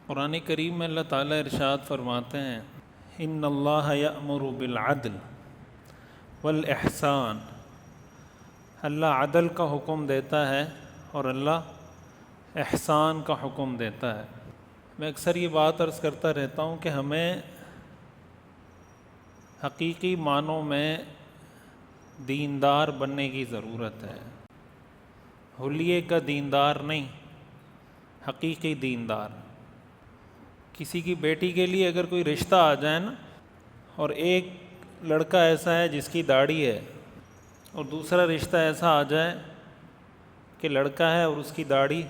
قرآن کریم میں اللہ تعالیٰ ارشاد فرماتے ہیں ان اللہ یأمر بالعدل والاحسان، اللہ عدل کا حکم دیتا ہے اور اللہ احسان کا حکم دیتا ہے۔ میں اکثر یہ بات عرض کرتا رہتا ہوں کہ ہمیں حقیقی معنوں میں دیندار بننے کی ضرورت ہے، حلیے کا دیندار نہیں، حقیقی دیندار۔ کسی کی بیٹی کے لیے اگر کوئی رشتہ آ جائے نا، اور ایک لڑکا ایسا ہے جس کی داڑھی ہے اور دوسرا رشتہ ایسا آ جائے کہ لڑکا ہے اور اس کی داڑھی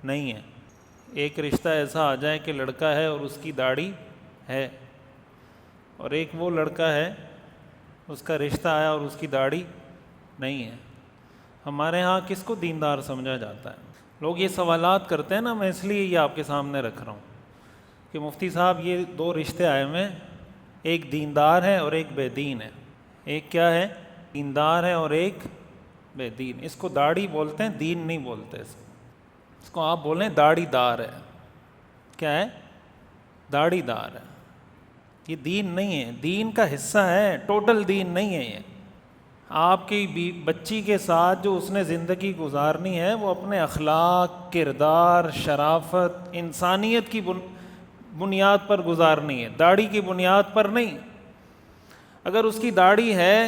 نہیں ہے، ایک رشتہ ایسا آ جائے کہ لڑکا ہے اور اس کی داڑھی ہے، اور ایک وہ لڑکا ہے اس کا رشتہ آیا اور اس کی داڑھی نہیں ہے، ہمارے ہاں کس کو دیندار سمجھا جاتا ہے؟ لوگ یہ سوالات کرتے ہیں نا، میں اس لیے یہ آپ کے سامنے رکھ رہا ہوں کہ مفتی صاحب یہ دو رشتے آئے ہوئے، ایک دیندار ہے اور ایک بے دین ہے۔ ایک کیا ہے؟ دیندار ہے اور ایک بے دین۔ اس کو داڑھی بولتے ہیں، دین نہیں بولتے اس کو آپ بولیں داڑھی دار ہے۔ کیا ہے؟ داڑھی دار ہے۔ یہ دین نہیں ہے، دین کا حصہ ہے، ٹوٹل دین نہیں ہے یہ۔ آپ کی بچی کے ساتھ جو اس نے زندگی گزارنی ہے وہ اپنے اخلاق، کردار، شرافت، انسانیت کی بنیاد پر گزارنی ہے، داڑھی کی بنیاد پر نہیں۔ اگر اس کی داڑھی ہے،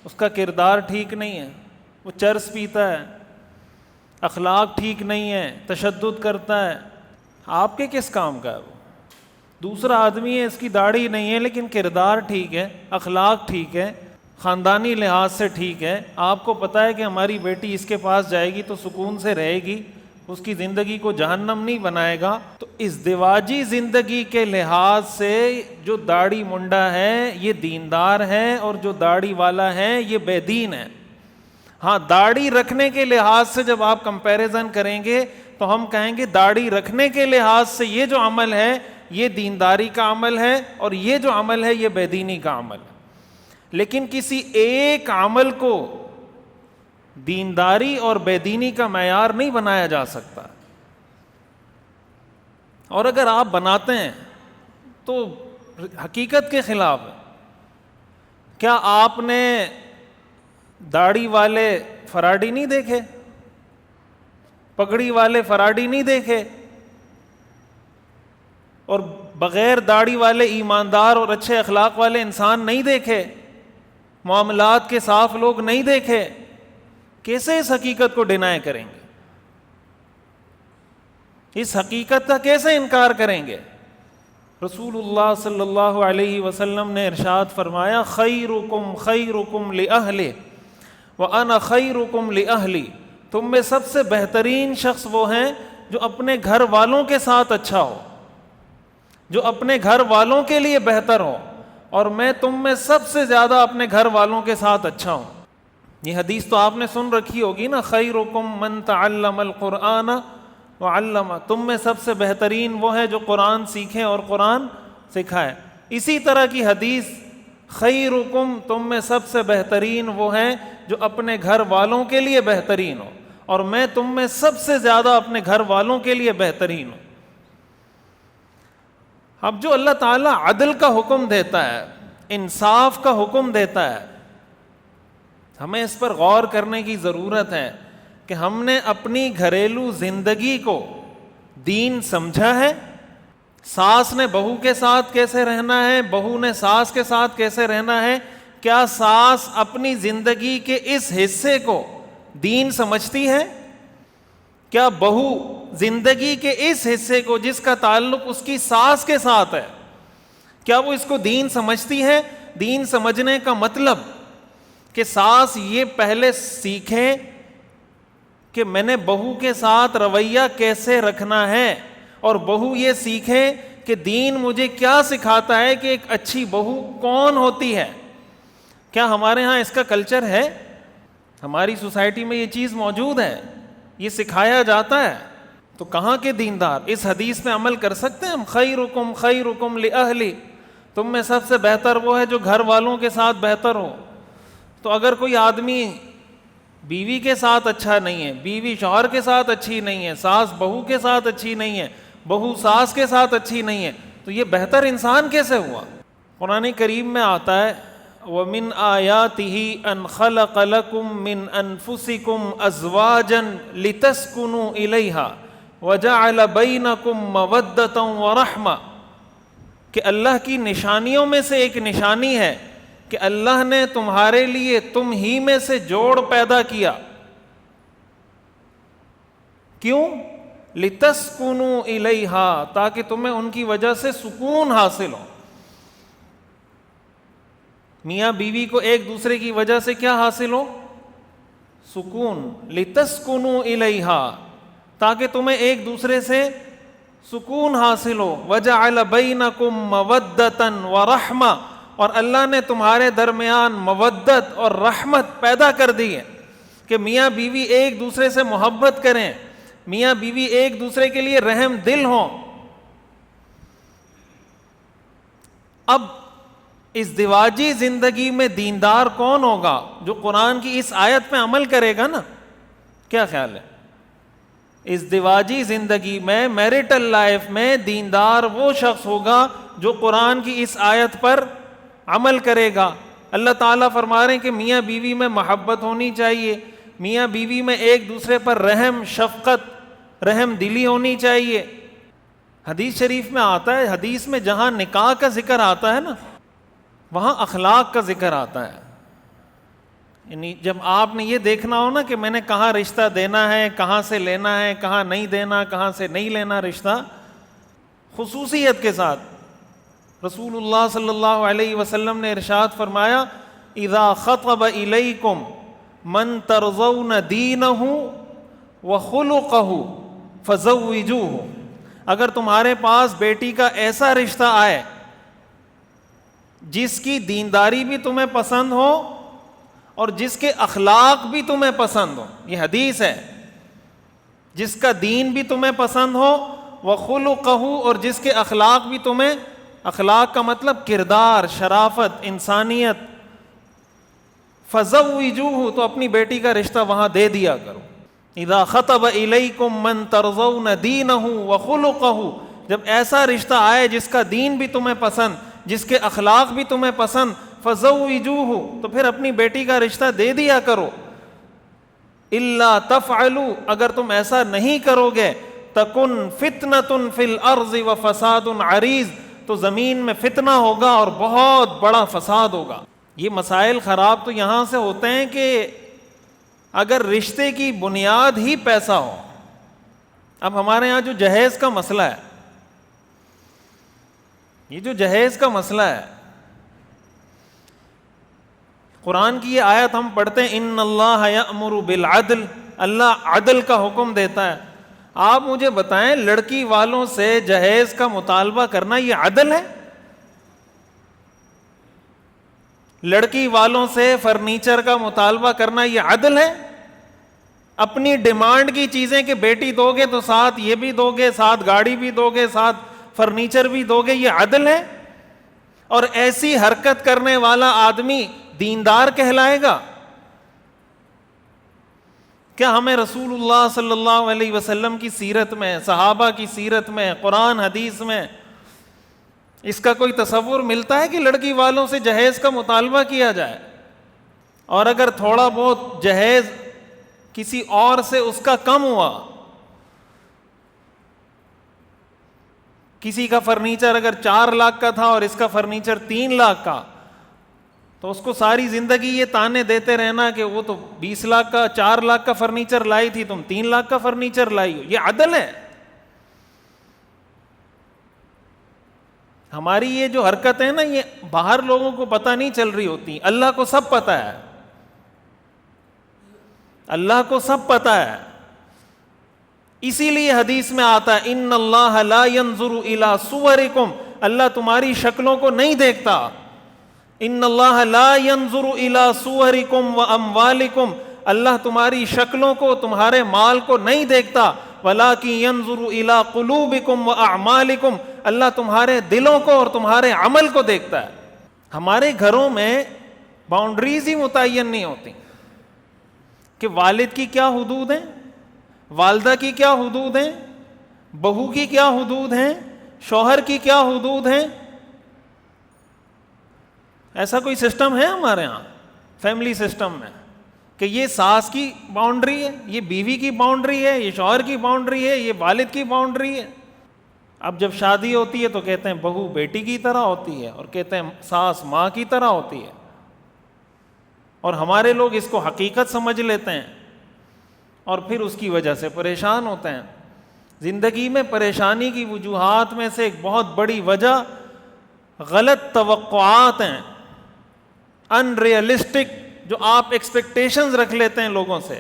اس کا کردار ٹھیک نہیں ہے، وہ چرس پیتا ہے، اخلاق ٹھیک نہیں ہے، تشدد کرتا ہے، آپ کے کس کام کا ہے وہ؟ دوسرا آدمی ہے، اس کی داڑھی نہیں ہے لیکن کردار ٹھیک ہے، اخلاق ٹھیک ہے، خاندانی لحاظ سے ٹھیک ہے، آپ کو پتہ ہے کہ ہماری بیٹی اس کے پاس جائے گی تو سکون سے رہے گی، اس کی زندگی کو جہنم نہیں بنائے گا، تو ازدواجی زندگی کے لحاظ سے جو داڑھی منڈا ہے یہ دیندار ہے اور جو داڑھی والا ہے یہ بے دین ہے۔ ہاں، داڑھی رکھنے کے لحاظ سے جب آپ کمپیریزن کریں گے تو ہم کہیں گے داڑھی رکھنے کے لحاظ سے یہ جو عمل ہے یہ دینداری کا عمل ہے اور یہ جو عمل ہے یہ بے دینی کا عمل ہے۔ لیکن کسی ایک عمل کو دینداری اور بے دینی کا معیار نہیں بنایا جا سکتا، اور اگر آپ بناتے ہیں تو حقیقت کے خلاف ہے۔ کیا آپ نے داڑھی والے فراڈی نہیں دیکھے؟ پگڑی والے فراڈی نہیں دیکھے؟ اور بغیر داڑھی والے ایماندار اور اچھے اخلاق والے انسان نہیں دیکھے؟ معاملات کے صاف لوگ نہیں دیکھے؟ کیسے اس حقیقت کو ڈینائی کریں گے؟ اس حقیقت کا کیسے انکار کریں گے؟ رسول اللہ صلی اللہ علیہ وسلم نے ارشاد فرمایا خیرکم خیرکم لأہلہ وَأَنَا خَيْرُكُمْ لِأَهْلِي، تم میں سب سے بہترین شخص وہ ہیں جو اپنے گھر والوں کے ساتھ اچھا ہو، جو اپنے گھر والوں کے لیے بہتر ہو، اور میں تم میں سب سے زیادہ اپنے گھر والوں کے ساتھ اچھا ہوں۔ یہ حدیث تو آپ نے سن رکھی ہوگی نا، خیرکم من تعلم القرآن وعلم، تم میں سب سے بہترین وہ ہے جو قرآن سیکھیں اور قرآن سکھائے۔ اسی طرح کی حدیث خیرکم، تم میں سب سے بہترین وہ ہیں جو اپنے گھر والوں کے لیے بہترین ہو، اور میں تم میں سب سے زیادہ اپنے گھر والوں کے لیے بہترین ہوں۔ اب جو اللہ تعالیٰ عدل کا حکم دیتا ہے، انصاف کا حکم دیتا ہے، ہمیں اس پر غور کرنے کی ضرورت ہے کہ ہم نے اپنی گھریلو زندگی کو دین سمجھا ہے؟ ساس نے بہو کے ساتھ کیسے رہنا ہے، بہو نے ساس کے ساتھ کیسے رہنا ہے؟ کیا ساس اپنی زندگی کے اس حصے کو دین سمجھتی ہے؟ کیا بہو زندگی کے اس حصے کو جس کا تعلق اس کی ساس کے ساتھ ہے، کیا وہ اس کو دین سمجھتی ہے؟ دین سمجھنے کا مطلب کہ ساس یہ پہلے سیکھیں کہ میں نے بہو کے ساتھ رویہ کیسے رکھنا ہے، اور بہو یہ سیکھے کہ دین مجھے کیا سکھاتا ہے کہ ایک اچھی بہو کون ہوتی ہے۔ کیا ہمارے ہاں اس کا کلچر ہے؟ ہماری سوسائٹی میں یہ چیز موجود ہے، یہ سکھایا جاتا ہے؟ تو کہاں کے دیندار اس حدیث پہ عمل کر سکتے ہیں؟ ہم خیرکم خیرکم لأہلی، تم میں سب سے بہتر وہ ہے جو گھر والوں کے ساتھ بہتر ہو۔ تو اگر کوئی آدمی بیوی کے ساتھ اچھا نہیں ہے، بیوی شوہر کے ساتھ اچھی نہیں ہے، ساس بہو کے ساتھ اچھی نہیں ہے، بہو ساس کے ساتھ اچھی نہیں ہے، تو یہ بہتر انسان کیسے ہوا؟ قرآن کریم میں آتا ہے وَمِنْ آيَاتِهِ أَنْ خَلَقَ لَكُم مِّنْ أَنفُسِكُمْ أَزْوَاجًا لِتَسْكُنُوا إِلَيْهَا وَجَعَلَ بَيْنَكُم مَّوَدَّةً وَرَحْمَةً، کہ اللہ کی نشانیوں میں سے ایک نشانی ہے کہ اللہ نے تمہارے لیے تم ہی میں سے جوڑ پیدا کیا. کیوں؟ لِتَسْكُنُوا إِلَيْهَا، تاکہ تمہیں ان کی وجہ سے سکون حاصل ہو. میاں بیوی کو ایک دوسرے کی وجہ سے کیا حاصل ہو؟ سکون. لِتَسْكُنُوا إِلَيْهَا، تاکہ تمہیں ایک دوسرے سے سکون حاصل ہو. وَجَعَلَ بَيْنَكُم مَّوَدَّةً وَرَحْمَةً، اور اللہ نے تمہارے درمیان مودت اور رحمت پیدا کر دی ہے کہ میاں بیوی ایک دوسرے سے محبت کریں، میاں بیوی ایک دوسرے کے لیے رحم دل ہوں. اب ازدواجی زندگی میں دیندار کون ہوگا؟ جو قرآن کی اس آیت پہ عمل کرے گا نا. کیا خیال ہے؟ ازدواجی زندگی میں، میرٹل لائف میں دیندار وہ شخص ہوگا جو قرآن کی اس آیت پر عمل کرے گا. اللہ تعالیٰ فرما رہے ہیں کہ میاں بیوی میں محبت ہونی چاہیے، میاں بیوی میں ایک دوسرے پر رحم، شفقت، رحم دلی ہونی چاہیے. حدیث شریف میں آتا ہے، حدیث میں جہاں نکاح کا ذکر آتا ہے نا، وہاں اخلاق کا ذکر آتا ہے. یعنی جب آپ نے یہ دیکھنا ہو نا کہ میں نے کہاں رشتہ دینا ہے، کہاں سے لینا ہے، کہاں نہیں دینا، کہاں سے نہیں لینا رشتہ، خصوصیت کے ساتھ رسول اللہ صلی اللہ علیہ وسلم نے ارشاد فرمایا اذا خطب الیکم من ترضون دینہ وخلقہ فزوجوہ، اگر تمہارے پاس بیٹی کا ایسا رشتہ آئے جس کی دینداری بھی تمہیں پسند ہو اور جس کے اخلاق بھی تمہیں پسند ہو، یہ حدیث ہے، جس کا دین بھی تمہیں پسند ہو، وخلقہ، اور جس کے اخلاق بھی تمہیں، اخلاق کا مطلب کردار، شرافت، انسانیت، فزوجوہ، تو اپنی بیٹی کا رشتہ وہاں دے دیا کرو. اذا خطب الیکم من ترضون دینہ وخلقہ، جب ایسا رشتہ آئے جس کا دین بھی تمہیں پسند، جس کے اخلاق بھی تمہیں پسند، فزوجوہ، تو پھر اپنی بیٹی کا رشتہ دے دیا کرو. الا تفعلوا، اگر تم ایسا نہیں کرو گے، تکن فتنۃ فی الارض وفساد عریض، تو زمین میں فتنہ ہوگا اور بہت بڑا فساد ہوگا. یہ مسائل خراب تو یہاں سے ہوتے ہیں کہ اگر رشتے کی بنیاد ہی پیسہ ہو. اب ہمارے ہاں جو جہیز کا مسئلہ ہے، یہ جو جہیز کا مسئلہ ہے، قرآن کی یہ آیت ہم پڑھتے ہیں ان اللہ یأمر بالعدل، اللہ عدل کا حکم دیتا ہے. آپ مجھے بتائیں لڑکی والوں سے جہیز کا مطالبہ کرنا یہ عدل ہے؟ لڑکی والوں سے فرنیچر کا مطالبہ کرنا یہ عدل ہے؟ اپنی ڈیمانڈ کی چیزیں کہ بیٹی دو گے تو ساتھ یہ بھی دو گے، ساتھ گاڑی بھی دو گے، ساتھ فرنیچر بھی دو گے، یہ عدل ہے؟ اور ایسی حرکت کرنے والا آدمی دیندار کہلائے گا؟ کیا ہمیں رسول اللہ صلی اللہ علیہ وسلم کی سیرت میں، صحابہ کی سیرت میں، قرآن حدیث میں اس کا کوئی تصور ملتا ہے کہ لڑکی والوں سے جہیز کا مطالبہ کیا جائے؟ اور اگر تھوڑا بہت جہیز کسی اور سے اس کا کم ہوا، کسی کا فرنیچر اگر 4 لاکھ کا تھا اور اس کا فرنیچر 3 لاکھ کا، تو اس کو ساری زندگی یہ تانے دیتے رہنا کہ وہ تو 20 لاکھ کا 4 لاکھ کا فرنیچر لائی تھی، تم 3 لاکھ کا فرنیچر لائی ہو، یہ عدل ہے؟ ہماری یہ جو حرکت ہے نا، یہ باہر لوگوں کو پتہ نہیں چل رہی ہوتی، اللہ کو سب پتہ ہے، اللہ کو سب پتہ ہے. اسی لیے حدیث میں آتا ہے ان اللہ لا ينظر الى صورکم، اللہ تمہاری شکلوں کو نہیں دیکھتا. ان اللہ لا ينظر الى صورکم واموالکم، اللہ تمہاری شکلوں کو، تمہارے مال کو نہیں دیکھتا. ولکن ينظر الى قلوبکم واعمالکم، اللہ تمہارے دلوں کو اور تمہارے عمل کو دیکھتا ہے. ہمارے گھروں میں باؤنڈریز ہی متعین نہیں ہوتی کہ والد کی کیا حدود ہیں، والدہ کی کیا حدود ہیں، بہو کی کیا حدود ہیں، شوہر کی کیا حدود ہیں؟ ایسا کوئی سسٹم ہے ہمارے ہاں فیملی سسٹم میں کہ یہ ساس کی باؤنڈری ہے، یہ بیوی کی باؤنڈری ہے، یہ شوہر کی باؤنڈری ہے، یہ والد کی باؤنڈری ہے؟ اب جب شادی ہوتی ہے تو کہتے ہیں بہو بیٹی کی طرح ہوتی ہے، اور کہتے ہیں ساس ماں کی طرح ہوتی ہے، اور ہمارے لوگ اس کو حقیقت سمجھ لیتے ہیں اور پھر اس کی وجہ سے پریشان ہوتے ہیں۔ زندگی میں پریشانی کی وجوہات میں سے ایک بہت بڑی وجہ غلط توقعات ہیں، ان ریئلسٹک، جو آپ ایکسپیکٹیشنز رکھ لیتے ہیں لوگوں سے،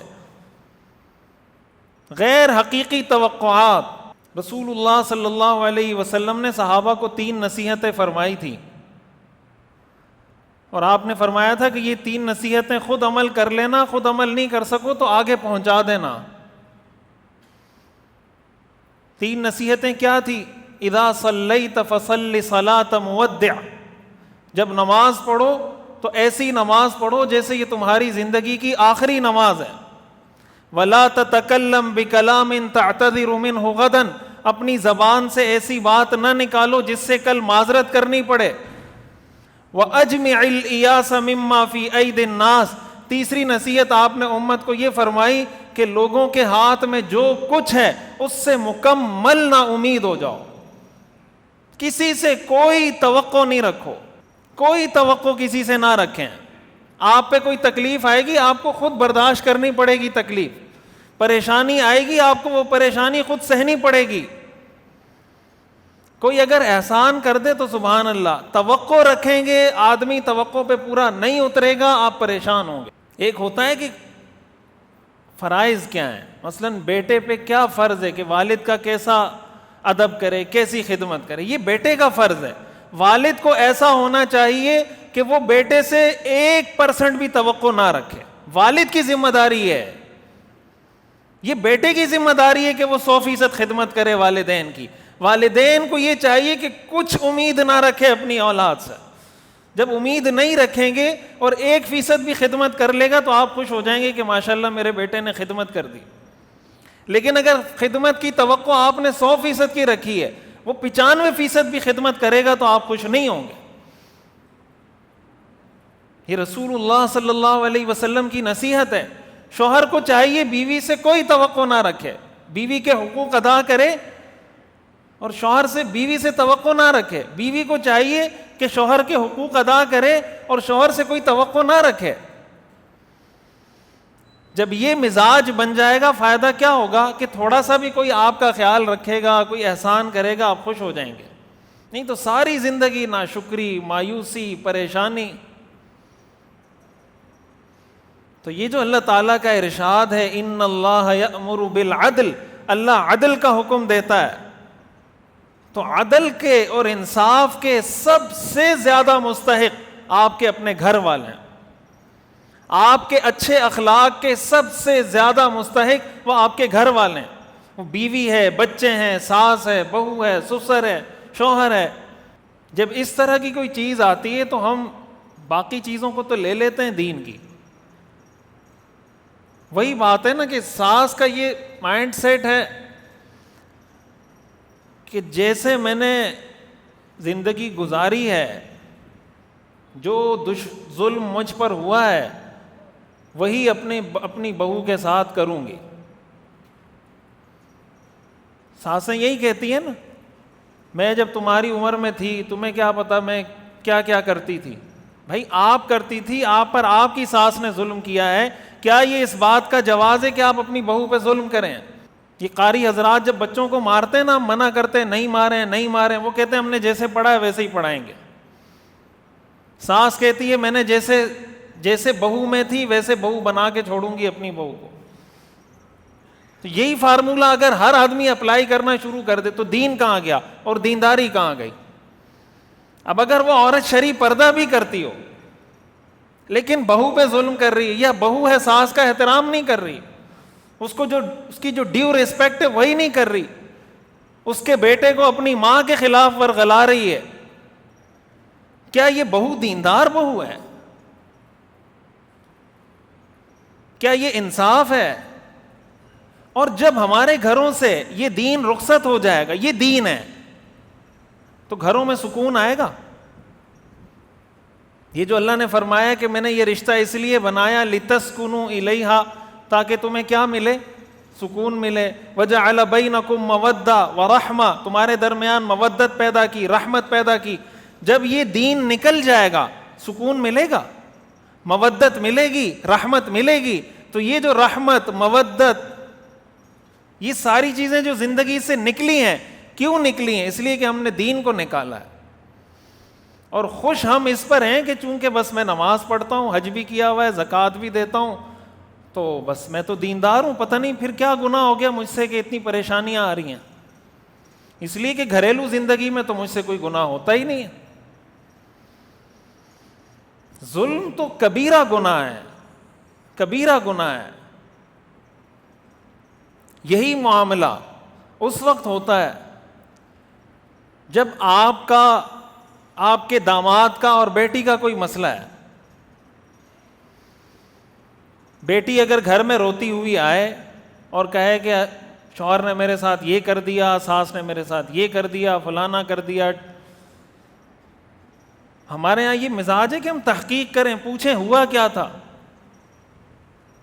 غیر حقیقی توقعات۔ رسول اللہ صلی اللہ علیہ وسلم نے صحابہ کو 3 نصیحتیں فرمائی تھی، اور آپ نے فرمایا تھا کہ یہ 3 نصیحتیں خود عمل کر لینا، خود عمل نہیں کر سکو تو آگے پہنچا دینا۔ 3 نصیحتیں کیا تھی؟ اذا صلیت فصل صلاۃ مودع، جب نماز پڑھو تو ایسی نماز پڑھو جیسے یہ تمہاری زندگی کی آخری نماز ہے۔ ولا تتکلم بکلام تعتذر منہ غدا، اپنی زبان سے ایسی بات نہ نکالو جس سے کل معذرت کرنی پڑے۔ وَأَجْمِعِ الْإِيَاسَ مِمَّا فِي أَيْدِ النَّاسِ، تیسری نصیحت آپ نے امت کو یہ فرمائی کہ لوگوں کے ہاتھ میں جو کچھ ہے اس سے مکمل نا امید ہو جاؤ، کسی سے کوئی توقع نہیں رکھو، کوئی توقع کسی سے نہ رکھیں۔ آپ پہ کوئی تکلیف آئے گی آپ کو خود برداشت کرنی پڑے گی، تکلیف پریشانی آئے گی آپ کو وہ پریشانی خود سہنی پڑے گی۔ کوئی اگر احسان کر دے تو سبحان اللہ، توقع رکھیں گے آدمی توقع پہ پورا نہیں اترے گا، آپ پریشان ہوں گے۔ ایک ہوتا ہے کہ فرائض کیا ہیں، مثلا بیٹے پہ کیا فرض ہے کہ والد کا کیسا ادب کرے، کیسی خدمت کرے، یہ بیٹے کا فرض ہے۔ والد کو ایسا ہونا چاہیے کہ وہ بیٹے سے 1% بھی توقع نہ رکھے، والد کی ذمہ داری ہے۔ یہ بیٹے کی ذمہ داری ہے کہ وہ 100% خدمت کرے والدین کی۔ والدین کو یہ چاہیے کہ کچھ امید نہ رکھے اپنی اولاد سے۔ جب امید نہیں رکھیں گے اور 1% بھی خدمت کر لے گا تو آپ خوش ہو جائیں گے کہ ماشاءاللہ میرے بیٹے نے خدمت کر دی۔ لیکن اگر خدمت کی توقع آپ نے 100% کی رکھی ہے، وہ 95% بھی خدمت کرے گا تو آپ خوش نہیں ہوں گے۔ یہ رسول اللہ صلی اللہ علیہ وسلم کی نصیحت ہے۔ شوہر کو چاہیے بیوی سے کوئی توقع نہ رکھے، بیوی کے حقوق ادا کرے، اور شوہر سے بیوی سے توقع نہ رکھے۔ بیوی کو چاہیے کہ شوہر کے حقوق ادا کرے اور شوہر سے کوئی توقع نہ رکھے۔ جب یہ مزاج بن جائے گا فائدہ کیا ہوگا کہ تھوڑا سا بھی کوئی آپ کا خیال رکھے گا، کوئی احسان کرے گا، آپ خوش ہو جائیں گے۔ نہیں تو ساری زندگی ناشکری، مایوسی، پریشانی۔ تو یہ جو اللہ تعالیٰ کا ارشاد ہے ان اللہ یأمر بالعدل، اللہ عدل کا حکم دیتا ہے، تو عدل کے اور انصاف کے سب سے زیادہ مستحق آپ کے اپنے گھر والے ہیں۔ آپ کے اچھے اخلاق کے سب سے زیادہ مستحق وہ آپ کے گھر والے ہیں، وہ بیوی ہے، بچے ہیں، ساس ہے، بہو ہے، سسر ہے، شوہر ہے۔ جب اس طرح کی کوئی چیز آتی ہے تو ہم باقی چیزوں کو تو لے لیتے ہیں دین کی۔ وہی بات ہے نا کہ ساس کا یہ مائنڈ سیٹ ہے کہ جیسے میں نے زندگی گزاری ہے، جو ظلم مجھ پر ہوا ہے وہی اپنی بہو کے ساتھ کروں گی۔ ساسیں یہی کہتی ہیں نا، میں جب تمہاری عمر میں تھی تمہیں کیا پتا میں کیا کیا کرتی تھی۔ بھائی آپ کرتی تھی، آپ پر آپ کی ساس نے ظلم کیا ہے، کیا یہ اس بات کا جواز ہے کہ آپ اپنی بہو پہ ظلم کریں؟ یہ قاری حضرات جب بچوں کو مارتے ہیں نا، منع کرتے ہیں نہیں ماریں نہیں ماریں، وہ کہتے ہیں ہم نے جیسے پڑھا ہے ویسے ہی پڑھائیں گے۔ ساس کہتی ہے میں نے جیسے بہو میں تھی ویسے بہو بنا کے چھوڑوں گی اپنی بہو کو۔ تو یہی فارمولہ اگر ہر آدمی اپلائی کرنا شروع کر دے تو دین کہاں گیا اور دینداری کہاں گئی؟ اب اگر وہ عورت شرعی پردہ بھی کرتی ہو لیکن بہو پہ ظلم کر رہی ہے، یا بہو ہے ساس کا احترام نہیں کر رہی، اس کی جو ڈیو ریسپیکٹ ہے وہی نہیں کر رہی، اس کے بیٹے کو اپنی ماں کے خلاف ورغلا رہی ہے، کیا یہ بہو دیندار بہو ہے؟ کیا یہ انصاف ہے؟ اور جب ہمارے گھروں سے یہ دین رخصت ہو جائے گا، یہ دین ہے، تو گھروں میں سکون آئے گا؟ یہ جو اللہ نے فرمایا کہ میں نے یہ رشتہ اس لیے بنایا لِتَسْكُنُوا إِلَيْهَا، تاکہ تمہیں کیا ملے؟ سکون ملے. وَجَعَلَ بَيْنَكُمْ مَوَدَّةً وَرَحْمَةً، تمہارے درمیان مودت پیدا کی، رحمت پیدا کی. جب یہ دین نکل جائے گا سکون ملے گا، مودت ملے گی، رحمت ملے گی. تو یہ جو رحمت، مودت، یہ ساری چیزیں جو زندگی سے نکلی ہیں، کیوں نکلی ہیں؟ اس لیے کہ ہم نے دین کو نکالا ہے. اور خوش ہم اس پر ہیں کہ چونکہ بس میں نماز پڑھتا ہوں، حج بھی کیا ہوا ہے، زکوٰۃ بھی دیتا ہوں، تو بس میں تو دیندار ہوں. پتہ نہیں پھر کیا گناہ ہو گیا مجھ سے کہ اتنی پریشانیاں آ رہی ہیں. اس لیے کہ گھریلو زندگی میں تو مجھ سے کوئی گناہ ہوتا ہی نہیں ہے. ظلم تو کبیرہ گناہ ہے، کبیرہ گناہ ہے. یہی معاملہ اس وقت ہوتا ہے جب آپ کے داماد کا اور بیٹی کا کوئی مسئلہ ہے. بیٹی اگر گھر میں روتی ہوئی آئے اور کہے کہ شوہر نے میرے ساتھ یہ کر دیا، ساس نے میرے ساتھ یہ کر دیا، فلانا کر دیا، ہمارے ہاں یہ مزاج ہے کہ ہم تحقیق کریں، پوچھیں ہوا کیا تھا،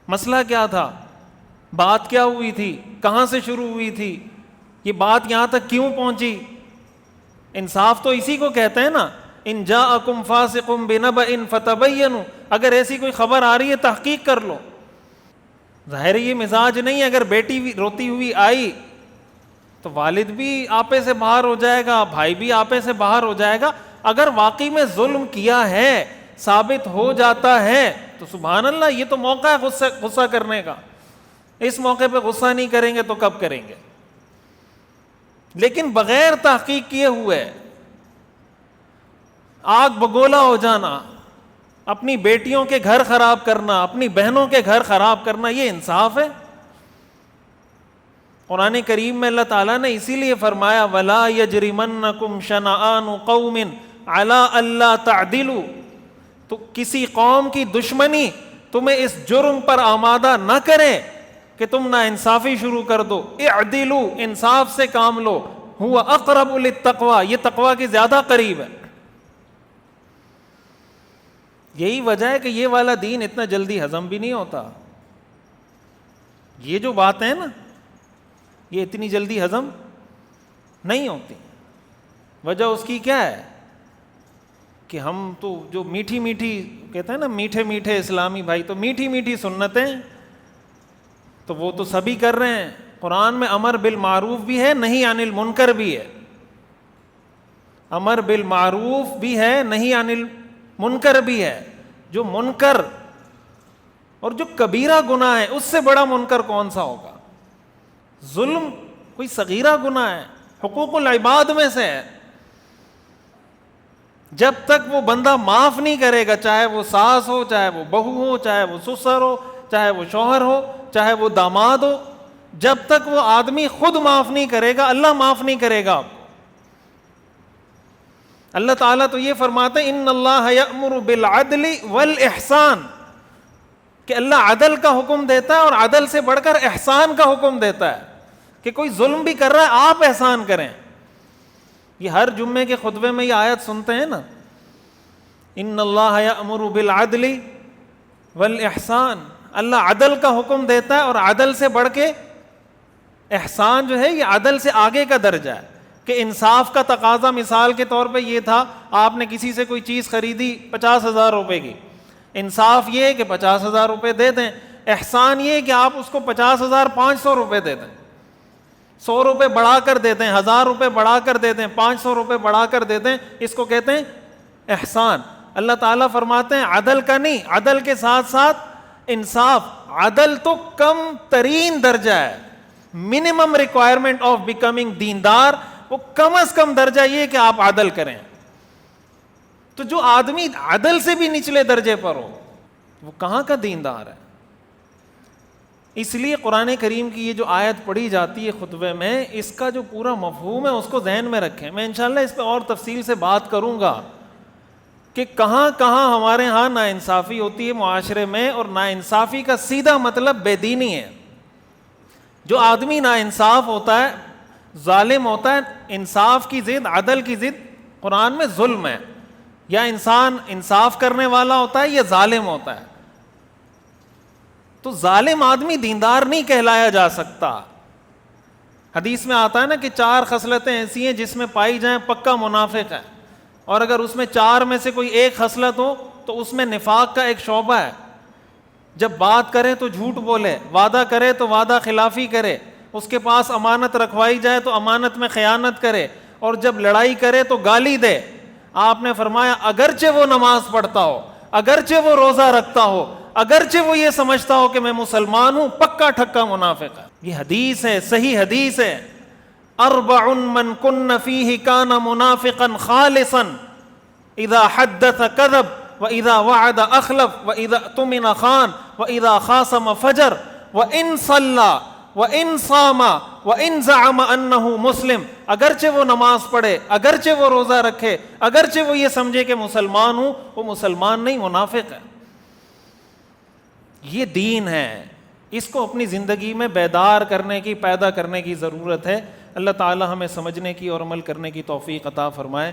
مسئلہ کیا تھا، بات کیا ہوئی تھی، کہاں سے شروع ہوئی تھی، یہ بات یہاں تک کیوں پہنچی. انصاف تو اسی کو کہتے ہیں نا، ان جاءکم فاسق بنبأ فتبینوا، اگر ایسی کوئی خبر آ رہی ہے تحقیق کر لو. ظاہر یہ مزاج نہیں ہے. اگر بیٹی روتی ہوئی آئی تو والد بھی آپے سے باہر ہو جائے گا، بھائی بھی آپے سے باہر ہو جائے گا. اگر واقعی میں ظلم کیا ہے، ثابت ہو جاتا ہے، تو سبحان اللہ، یہ تو موقع ہے غصہ کرنے کا. اس موقع پہ غصہ نہیں کریں گے تو کب کریں گے؟ لیکن بغیر تحقیق کیے ہوئے آگ بگولا ہو جانا، اپنی بیٹیوں کے گھر خراب کرنا، اپنی بہنوں کے گھر خراب کرنا، یہ انصاف ہے؟ قرآن کریم میں اللہ تعالیٰ نے اسی لیے فرمایا وَلَا يَجْرِمَنَّكُمْ شَنَآنُ قَوْمٍ عَلَىٰ أَلَّا تَعْدِلُوا، تو کسی قوم کی دشمنی تمہیں اس جرم پر آمادہ نہ کرے کہ تم نا انصافی شروع کر دو. اعدلوا، انصاف سے کام لو. هو اقرب للتقوی، یہ تقوی کے زیادہ قریب ہے. یہی وجہ ہے کہ یہ والا دین اتنا جلدی ہضم بھی نہیں ہوتا. یہ جو باتیں ہیں نا، یہ اتنی جلدی ہضم نہیں ہوتی. وجہ اس کی کیا ہے کہ ہم تو جو میٹھی میٹھی کہتے ہیں نا، میٹھے میٹھے اسلامی بھائی، تو میٹھی میٹھی سنتیں تو وہ تو سبھی کر رہے ہیں. قرآن میں امر بالمعروف بھی ہے، نہی عن المنکر بھی ہے. امر بالمعروف بھی ہے، نہی عن المنکر بھی ہے. جو منکر اور جو کبیرہ گناہ ہے، اس سے بڑا منکر کون سا ہوگا؟ ظلم کوئی صغیرہ گناہ ہے، حقوق العباد میں سے ہے. جب تک وہ بندہ معاف نہیں کرے گا، چاہے وہ ساس ہو، چاہے وہ بہو ہو، چاہے وہ سسر ہو، چاہے وہ شوہر ہو، چاہے وہ داماد ہو، جب تک وہ آدمی خود معاف نہیں کرے گا، اللہ معاف نہیں کرے گا. اللہ تعالیٰ تو یہ فرماتے ہیں ان اللہ یأمر بالعدل والاحسان، کہ اللہ عدل کا حکم دیتا ہے اور عدل سے بڑھ کر احسان کا حکم دیتا ہے کہ کوئی ظلم بھی کر رہا ہے آپ احسان کریں. یہ ہر جمعے کے خطبے میں یہ آیت سنتے ہیں نا، ان اللہ یأمر بالعدل والاحسان، اللہ عدل کا حکم دیتا ہے اور عدل سے بڑھ کے احسان جو ہے یہ عدل سے آگے کا درجہ ہے. کہ انصاف کا تقاضا مثال کے طور پہ یہ تھا، آپ نے کسی سے کوئی چیز خریدی 50,000 روپے کی، انصاف یہ ہے کہ 50,000 روپے دے دیں. احسان یہ ہے کہ آپ اس کو 50,500 روپے دے دیں، 100 روپے بڑھا کر دے دیں، 1,000 روپے بڑھا کر دے دیں، 500 روپے بڑھا کر دے دیں. اس کو کہتے ہیں احسان. اللہ تعالیٰ فرماتے ہیں عدل کا نہیں، عدل کے ساتھ ساتھ انصاف. عدل تو کم ترین درجہ ہے، منیمم ریکوائرمنٹ آف بیکمنگ دیندار، وہ کم از کم درجہ یہ کہ آپ عدل کریں. تو جو آدمی عدل سے بھی نچلے درجے پر ہو، وہ کہاں کا دیندار ہے؟ اس لیے قرآن کریم کی یہ جو آیت پڑھی جاتی ہے خطبے میں، اس کا جو پورا مفہوم ہے اس کو ذہن میں رکھیں. میں انشاءاللہ اس پہ اور تفصیل سے بات کروں گا کہ کہاں کہاں ہمارے ہاں ناانصافی ہوتی ہے معاشرے میں، اور ناانصافی کا سیدھا مطلب بے دینی ہے. جو آدمی نا انصاف ہوتا ہے، ظالم ہوتا ہے، انصاف کی ضد، عدل کی ضد قرآن میں ظلم ہے. یا انسان انصاف کرنے والا ہوتا ہے یا ظالم ہوتا ہے. تو ظالم آدمی دیندار نہیں کہلایا جا سکتا. حدیث میں آتا ہے نا کہ 4 خصلتیں ایسی ہیں جس میں پائی جائیں پکا منافق ہے، اور اگر اس میں 4 میں سے کوئی ایک خصلت ہو تو اس میں نفاق کا ایک شعبہ ہے. جب بات کرے تو جھوٹ بولے، وعدہ کرے تو وعدہ خلافی کرے، اس کے پاس امانت رکھوائی جائے تو امانت میں خیانت کرے، اور جب لڑائی کرے تو گالی دے. آپ نے فرمایا اگرچہ وہ نماز پڑھتا ہو، اگرچہ وہ روزہ رکھتا ہو، اگرچہ وہ یہ سمجھتا ہو کہ میں مسلمان ہوں، پکا ٹھکا منافق ہے. یہ حدیث ہے، صحیح حدیث ہے. 4 من کن فیہ کان منافقا خالصا اذا حدث کذب وَإِذَا وَعَدَ أَخْلَفَ وَإِذَا اؤْتُمِنَ خَانَ وَإِذَا خَاصَمَ فَجَرَ وَإِنْ صَلَّى وَإِنْ صَامَ وَإِنْ زَعَمَ أَنَّهُ مسلم. اگرچہ وہ نماز پڑھے، اگرچہ وہ روزہ رکھے، اگرچہ وہ یہ سمجھے کہ مسلمان ہوں، وہ مسلمان نہیں، منافق ہے. یہ دین ہے، اس کو اپنی زندگی میں بیدار کرنے کی، پیدا کرنے کی ضرورت ہے. اللہ تعالی ہمیں سمجھنے کی اور عمل کرنے کی توفیق عطا فرمائے.